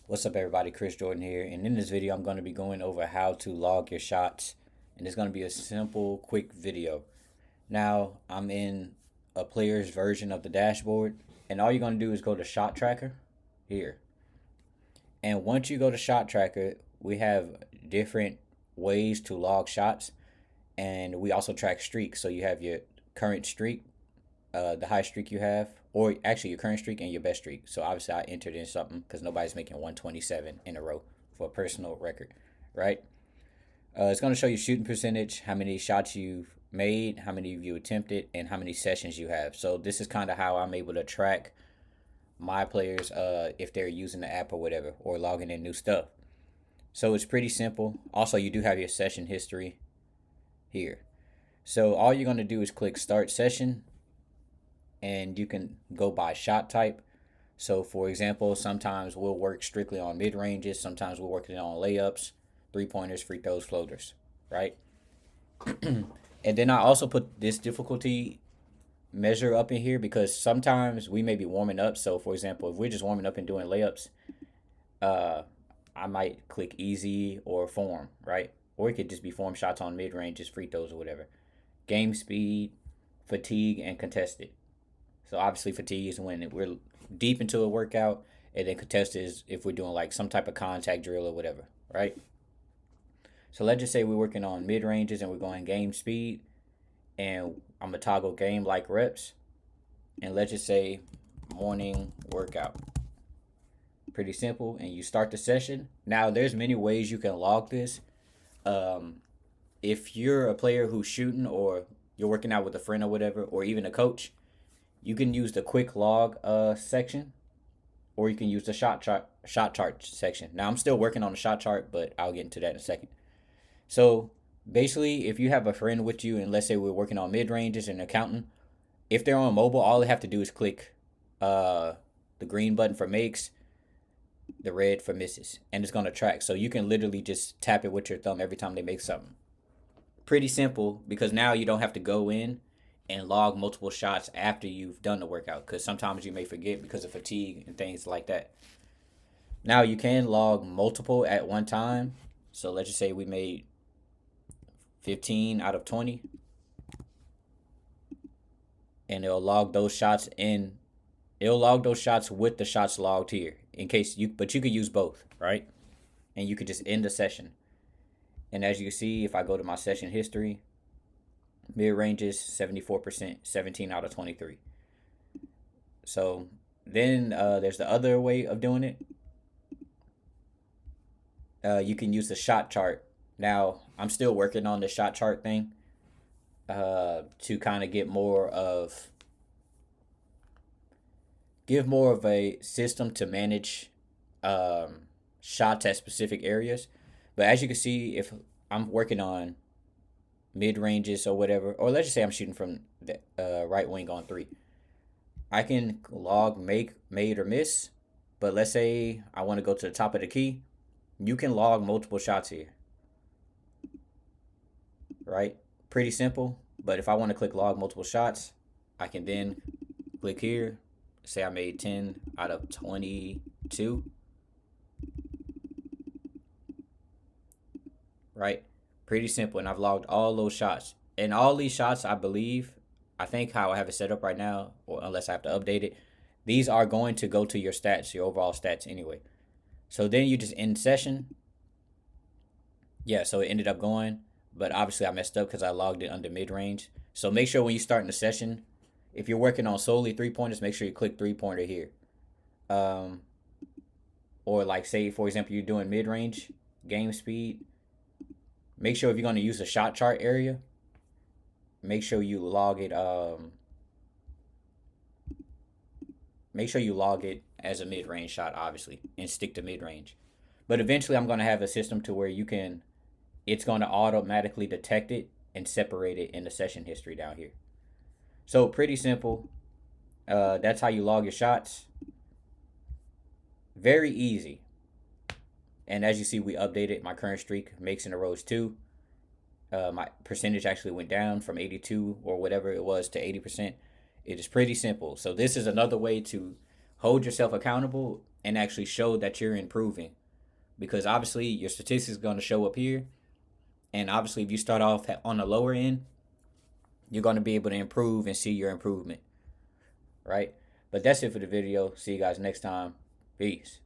What's up, everybody? Chris Jordan here, and in this video, I'm going to be going over how to log your shots, and it's going to be a simple, quick video. Now, I'm in a player's version of the dashboard, and all you're going to do is go to Shot Tracker here. And once you go to Shot Tracker, we have different ways to log shots, and we also track streaks. So you have your current streak, the high streak you have, or actually your current streak and your best streak. So obviously I entered in something because nobody's making 127 in a row for a personal record, right? It's going to show you shooting percentage, how many shots you've made, how many you attempted, and how many sessions you have. So this is kind of how I'm able to track my players if they're using the app or whatever, or logging in new stuff. So it's pretty simple. Also, you do have your session history here. So all you're going to do is click Start Session, and you can go by shot type. So, for example, sometimes we'll work strictly on mid ranges, sometimes we're working on layups, 3 pointers, free throws, floaters, right? And then I also put this difficulty measure up in here because sometimes we may be warming up. So, for example, if we're just warming up and doing layups, uh, I might click easy or form, right? Or it could just be form shots on mid ranges, free throws, or whatever. Game speed, fatigue, and contested. So obviously fatigue is when we're deep into a workout, and then contested is if we're doing like some type of contact drill or whatever, right? So let's just say we're working on mid ranges and we're going game speed, and I'm gonna toggle game like reps, and let's just say morning workout. Pretty simple, and you start the session. Now there's many ways you can log this. Um, if you're a player who's shooting, or you're working out with a friend or whatever, or even a coach, you can use the quick log section, or you can use the shot chart section. Now I'm still working on the shot chart, but I'll get into that in a second. So basically, if you have a friend with you, and let's say we're working on mid ranges and accounting, if they're on mobile, all they have to do is click uh, the green button for makes, the red for misses, and it's gonna track. So you can literally just tap it with your thumb every time they make something. Pretty simple, because now you don't have to go in and log multiple shots after you've done the workout, because sometimes you may forget because of fatigue and things like that. Now you can log multiple at one time. So let's just say we made 15 out of 20, and it'll log those shots in. It'll log those shots with the shots logged here in case you, but you could use both, right? And you could just end the session. And as you can see, if I go to my session history, mid ranges 74%, 17 out of 23. So then there's the other way of doing it. You can use the shot chart. Now I'm still working on the shot chart thing to kind of give more of a system to manage shots at specific areas. But as you can see, if I'm working on mid ranges or whatever, or let's just say I'm shooting from the right wing on three, I can log make, made, or miss. But let's say I want to go to the top of the key, you can log multiple shots here, right? Pretty simple. But if I want to click log multiple shots, I can then click here, say I made 10 out of 22, right? Pretty simple. And I've logged all those shots. And all these shots, I think how I have it set up right now, or unless I have to update it, these are going to go to your stats, your overall stats anyway. So then you just end session. Yeah, so it ended up going, but obviously I messed up because I logged it under mid range. So make sure when you start in the session, if you're working on solely 3 pointers, make sure you click 3 pointer here. Um, or like say for example you're doing mid range, game speed. Make sure if you're going to use the shot chart area, make sure you log it. Make sure you log it as a mid range shot, obviously, and stick to mid range. But eventually, I'm going to have a system to where it's going to automatically detect it and separate it in the session history down here. So pretty simple. That's how you log your shots. Very easy. And as you see, we updated my current streak, makes in a row is 2. My percentage actually went down from 82 or whatever it was to 80%. It is pretty simple. So this is another way to hold yourself accountable and actually show that you're improving. Because obviously your statistics are going to show up here. And obviously if you start off on the lower end, you're going to be able to improve and see your improvement. Right? But that's it for the video. See you guys next time. Peace.